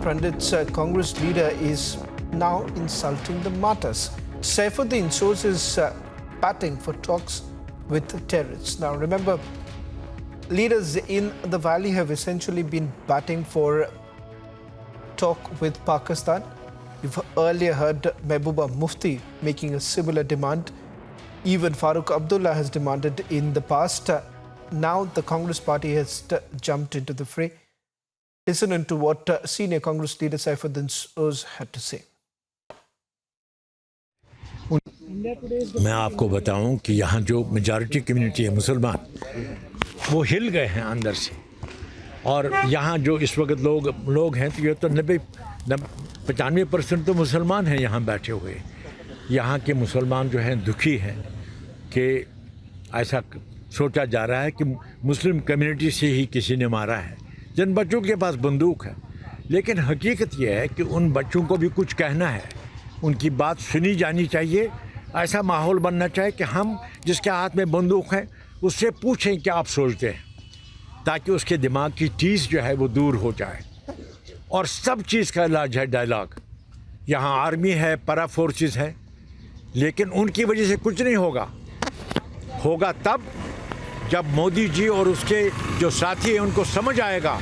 Pandit's Congress leader is now insulting the martyrs. Saifuddin shows his batting for talks with terrorists. Now remember, leaders in the valley have essentially been batting for talk with Pakistan. You've earlier heard Mehbooba Mufti making a similar demand. Even Farooq Abdullah has demanded in the past. Now the Congress party has jumped into the fray. Listen into what senior Congress leader Saifuddin Soz had to say. मैं आपको बताऊं कि यहाँ जो majority community है मुसलमान, वो हिल गए हैं अंदर से। और यहाँ जो इस वक्त लोग हैं, तो ये तो 95% तो मुसलमान हैं यहाँ बैठे हुए। यहाँ के मुसलमान जो हैं दुखी हैं कि ऐसा सोचा जा रहा है कि मुस्लिम कम्युनिटी से ही किसी ने मारा है, जिन बच्चों के पास बंदूक है। लेकिन हकीकत यह है कि उन बच्चों को भी कुछ कहना है, उनकी बात सुनी जानी चाहिए। ऐसा माहौल बनना चाहिए कि हम जिसके हाथ में बंदूक है उससे पूछें क्या आप सोचते हैं, ताकि उसके दिमाग की टीस जो है वो दूर हो जाए। और सब चीज़ का इलाज है डायलॉग। यहाँ आर्मी है, पैरा फोर्सेस है, लेकिन उनकी वजह से कुछ नहीं होगा। होगा तब जब मोदी जी और उसके जो साथी हैं उनको समझ आएगा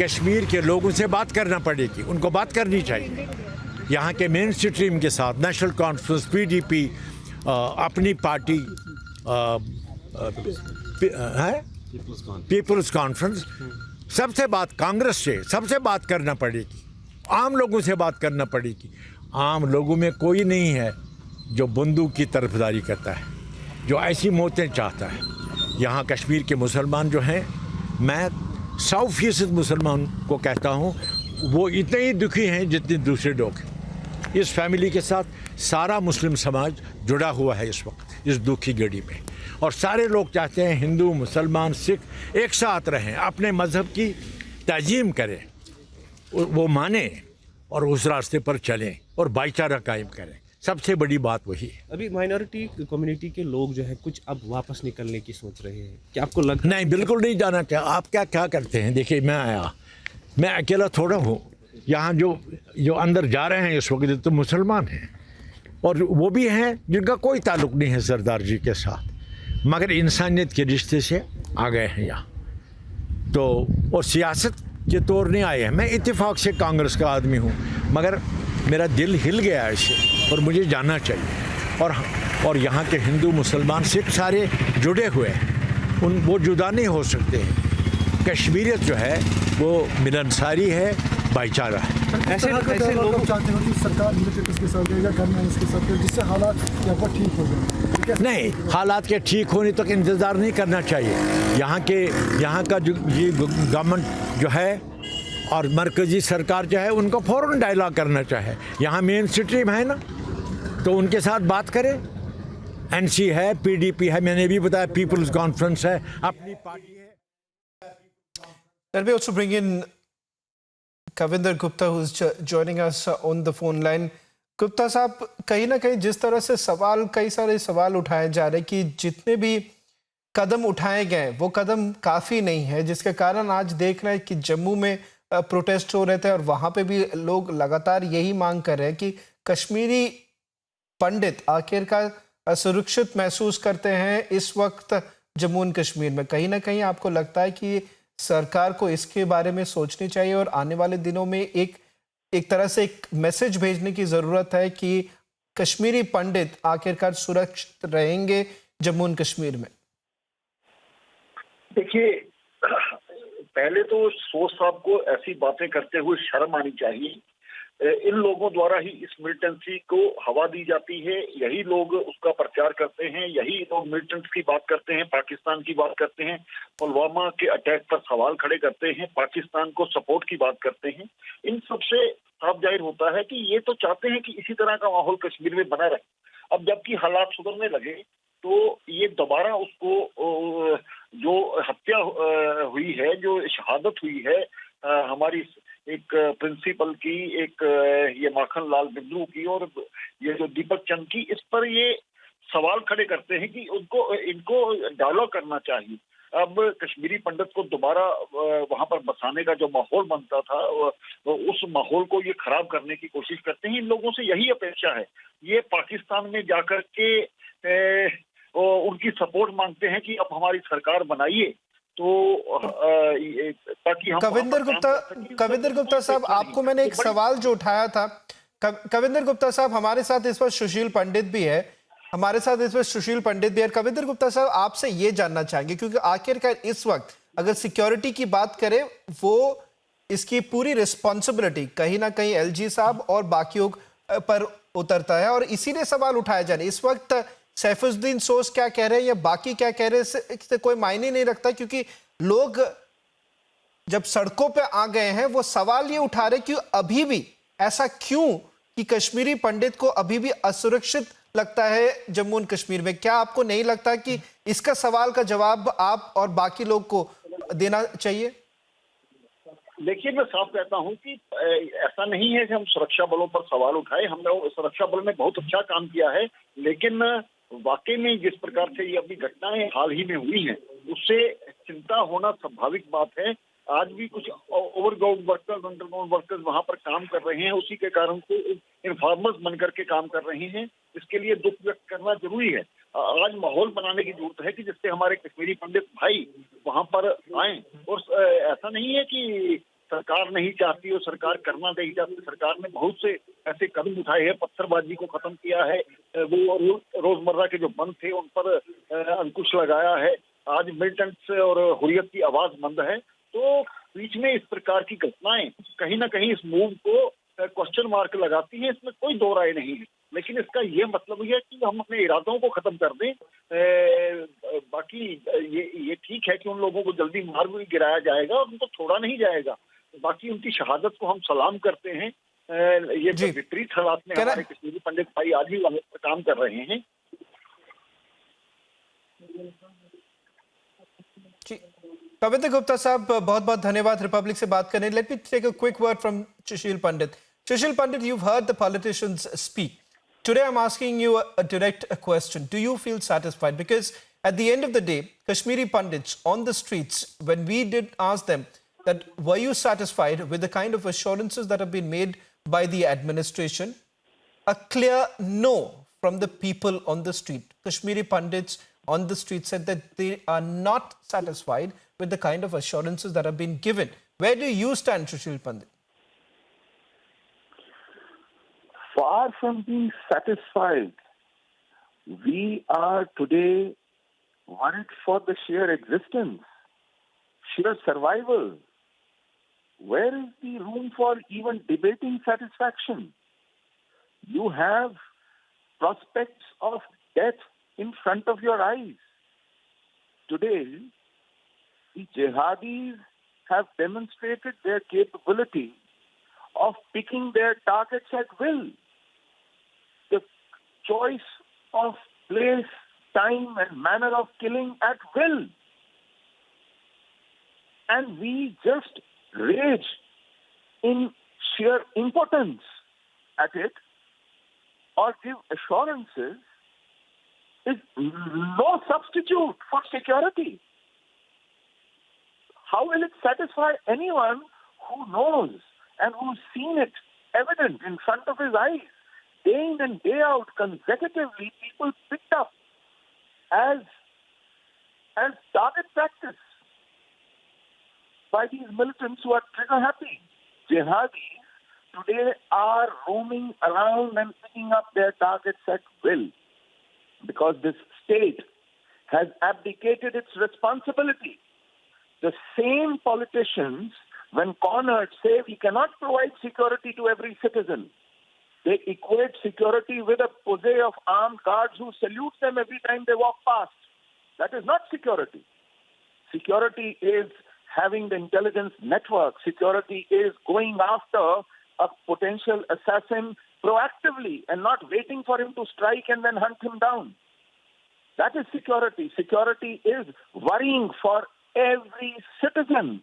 कश्मीर के लोगों से बात करना पड़ेगी, उनको बात करनी चाहिए। यहाँ के मेन स्ट्रीम के साथ नेशनल कॉन्फ्रेंस, पीडीपी, अपनी पार्टी है पीपल्स कॉन्फ्रेंस, सबसे बात, कांग्रेस से सबसे बात करना पड़ेगी, आम लोगों से बात करना पड़ेगी। आम लोगों में कोई नहीं है जो बंदूक की तरफदारी करता है, जो ऐसी मौतें चाहता है। यहाँ कश्मीर के मुसलमान जो हैं, मैं 100% मुसलमान को कहता हूँ, वो इतने ही दुखी हैं जितने दूसरे लोग हैं। इस फैमिली के साथ सारा मुस्लिम समाज जुड़ा हुआ है इस वक्त इस दुखी घड़ी में। और सारे लोग चाहते हैं हिंदू, मुसलमान, सिख एक साथ रहें, अपने मज़हब की ताज़ीम करें, वो माने और उस रास्ते पर चलें और भाईचारा कायम करें। सबसे बड़ी बात वही है। अभी माइनॉरिटी कम्युनिटी के लोग जो है कुछ अब वापस निकलने की सोच रहे हैं, क्या आपको लगता है? नहीं, बिल्कुल नहीं जाना चाहिए। आप क्या करते हैं? देखिए, मैं अकेला थोड़ा हूँ यहाँ। जो अंदर जा रहे हैं इस वक्त तो मुसलमान हैं, और वो भी हैं जिनका कोई ताल्लुक़ नहीं है सरदार जी के साथ, मगर इंसानियत के रिश्ते से आ गए हैं यहाँ। तो और सियासत के तौर नहीं आए हैं। मैं इत्तेफाक से कांग्रेस का आदमी हूँ, मगर मेरा दिल हिल गया ऐसे, और मुझे जाना चाहिए। और यहाँ के हिंदू, मुसलमान, सिख सारे जुड़े हुए हैं, वो जुदा नहीं हो सकते हैं। कश्मीरियत जो है वो मिलनसारी है, भाईचारा है। ऐसे लोग चाहते हो कि सरकार मिलिटेंट्स के साथ या गवर्नमेंट के साथ, जिससे हालात यहाँ पर ठीक हो जाए। नहीं, हालात के ठीक होने तक इंतज़ार नहीं करना चाहिए। यहाँ का जो ये गवर्नमेंट जो है और मरकज़ी सरकार जो है, उनको फ़ौरन डायलॉग करना चाहिए। यहाँ मेन स्ट्रीम है ना, तो उनके साथ बात करें। एनसी है, पीडीपी है, मैंने भी बताया पीपल्स कॉन्फ्रेंस है, अपनी पार्टी है। Let me also bring in Kavinder Gupta, who is joining us on the phone line. Gupta साहब, कहीं ना कहीं जिस तरह से कई सारे सवाल उठाए जा रहे कि जितने भी कदम उठाए गए वो कदम काफ़ी नहीं है, जिसके कारण आज देख रहे हैं कि जम्मू में प्रोटेस्ट हो रहे थे और वहाँ पे भी लोग लगातार यही मांग कर रहे हैं कि कश्मीरी पंडित आखिरकार सुरक्षित महसूस करते हैं इस वक्त जम्मू एंड कश्मीर में। कहीं ना कहीं आपको लगता है कि सरकार को इसके बारे में सोचनी चाहिए और आने वाले दिनों में एक तरह से एक मैसेज भेजने की ज़रूरत है कि कश्मीरी पंडित आखिरकार सुरक्षित रहेंगे जम्मू एंड कश्मीर में? देखिए, पहले तो सोच साहब को ऐसी बातें करते हुए शर्म आनी चाहिए। इन लोगों द्वारा ही इस मिलिटेंसी को हवा दी जाती है, यही लोग उसका प्रचार करते हैं, यही लोग मिलिटेंट्स की बात करते हैं, पाकिस्तान की बात करते हैं, पुलवामा के अटैक पर सवाल खड़े करते हैं, पाकिस्तान को सपोर्ट की बात करते हैं। इन सबसे साफ जाहिर होता है कि ये तो चाहते हैं कि इसी तरह का माहौल कश्मीर में बना रहे। अब जबकि हालात सुधरने लगे तो ये दोबारा उसको जो हत्या हुई है, जो शहादत हुई है हमारी एक प्रिंसिपल की, एक ये माखन लाल बिंदु की और ये जो दीपक चंद की, इस पर ये सवाल खड़े करते हैं कि इनको डायलॉग करना चाहिए। अब कश्मीरी पंडित को दोबारा वहां पर बसाने का जो माहौल बनता था, उस माहौल को ये खराब करने की कोशिश करते हैं। इन लोगों से यही अपेक्षा है। ये पाकिस्तान में जाकर के उनकी सपोर्ट मांगते हैं कि अब हमारी सरकार बनाइए, तो ताकि हम कविंदर गुप्ता साहब, आपको मैंने एक सवाल जो उठाया था। कविंदर गुप्ता साहब, हमारे साथ इस वक्त सुशील पंडित भी है, कविंदर गुप्ता साहब, आपसे ये जानना चाहेंगे, क्योंकि आखिरकार इस वक्त अगर सिक्योरिटी की बात करें, वो इसकी पूरी रिस्पॉन्सिबिलिटी कहीं ना कहीं एलजी साहब और बाकियों पर उतरता है, और इसीलिए सवाल उठाया जा रहे हैं। इस वक्त सैफुद्दीन सोज क्या कह रहे हैं या बाकी क्या कह रहे हैं, इससे कोई मायने नहीं रखता, क्योंकि लोग जब सड़कों पे आ गए हैं, वो सवाल ये उठा रहे कि अभी भी ऐसा क्यों कि कश्मीरी पंडित को अभी भी असुरक्षित लगता है जम्मू एंड कश्मीर में। क्या आपको नहीं लगता कि इसका सवाल का जवाब आप और बाकी लोग को देना चाहिए? देखिए, मैं साफ कहता हूं कि ऐसा नहीं है कि हम सुरक्षा बलों पर सवाल उठाए। हमने सुरक्षा बल ने बहुत अच्छा काम किया है, लेकिन वाकई में जिस प्रकार से ये अभी घटनाएं हाल ही में हुई हैं, उससे चिंता होना स्वाभाविक बात है। आज भी कुछ ओवरग्राउंड वर्कर्स, अंडरग्राउंड वर्कर्स वहां पर काम कर रहे हैं, उसी के कारण से इन्फॉर्मर्स बनकर के काम कर रहे हैं। इसके लिए दुख व्यक्त करना जरूरी है। आज माहौल बनाने की जरूरत है कि जिससे हमारे कश्मीरी पंडित भाई वहां पर आए। और ऐसा नहीं है कि सरकार नहीं चाहती और सरकार करना नहीं चाहती। सरकार ने बहुत से ऐसे कदम उठाए हैं, पत्थरबाजी को खत्म किया है, वो रोजमर्रा के जो बंद थे उन पर अंकुश लगाया है। आज मिलिटेंट्स और हुर्रियत की आवाज मंद है, तो बीच में इस प्रकार की घटनाएं कहीं ना कहीं इस मूव को क्वेश्चन मार्क लगाती हैं। इसमें कोई दो राय नहीं है, लेकिन इसका ये मतलब है कि हम अपने इरादों को खत्म कर दें। बाकी ये ठीक है कि उन लोगों को जल्दी मार भी गिराया जाएगा और उनको छोड़ा नहीं जाएगा। बाकी उनकी शहादत को हम सलाम करते हैं। ये विपरीत हालात में हमारे कश्मीरी पंडित भाई आज भी काम कर रहे हैं। कविंदर गुप्ता साहब, बहुत बहुत धन्यवाद रिपब्लिक से बात करने। Let me take a quick word from Sushil Pandit. Sushil Pandit, you've heard the politicians speak. Today I'm asking you a direct question. Do you feel satisfied? Because at the end of the day, Kashmiri Pandits on the streets, when we did ask them that were you satisfied with the kind of assurances that have been made by the administration, a clear no from the people on the street. Kashmiri Pandits on the street said that they are not satisfied with the kind of assurances that have been given. Where do you stand, Sushil Pandit? Far from being satisfied, we are today worried for the sheer existence, sheer survival. Where is the room for even debating satisfaction? You have prospects of death in front of your eyes. Today, the jihadis have demonstrated their capability of picking their targets at will. The choice of place, time and manner of killing at will. And we just rage in sheer impotence at it or give assurances is no substitute for security. How will it satisfy anyone who knows and who's seen it evident in front of his eyes? Day in and day out, consecutively, people picked up as target practice by these militants who are trigger happy. Jihadis today are roaming around and picking up their targets at will because this state has abdicated its responsibility. The same politicians, when cornered, say we cannot provide security to every citizen. They equate security with a posse of armed guards who salute them every time they walk past. That is not security. Security is having the intelligence network. Security is going after a potential assassin proactively and not waiting for him to strike and then hunt him down. That is security. Security is worrying for every citizen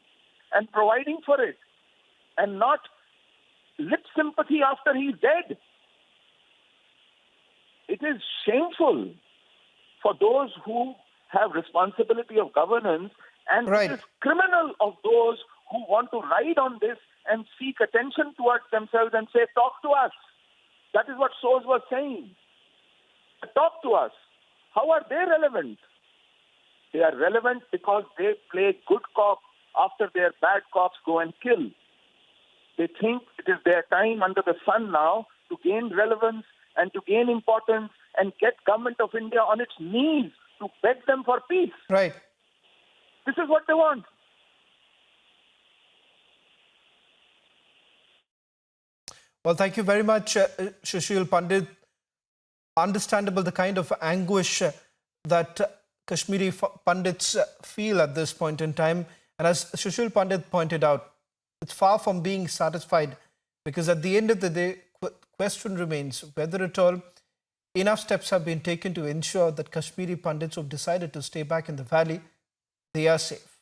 and providing for it, and not lip sympathy after he's dead. It is shameful for those who have responsibility of governance, and Right. it is criminal of those who want to ride on this and seek attention towards themselves and say, talk to us. That is what Soos was saying. Talk to us. How are they relevant? They are relevant because they play good cop after their bad cops go and kill. They think it is their time under the sun now to gain relevance and to gain importance and get government of India on its knees to beg them for peace. Right. This is what they want. Well, thank you very much, Sushil Pandit. Understandable the kind of anguish that Kashmiri Pandits feel at this point in time. And as Sushil Pandit pointed out, it's far from being satisfied, because at the end of the day, question remains whether at all enough steps have been taken to ensure that Kashmiri Pandits who have decided to stay back in the valley, they are safe.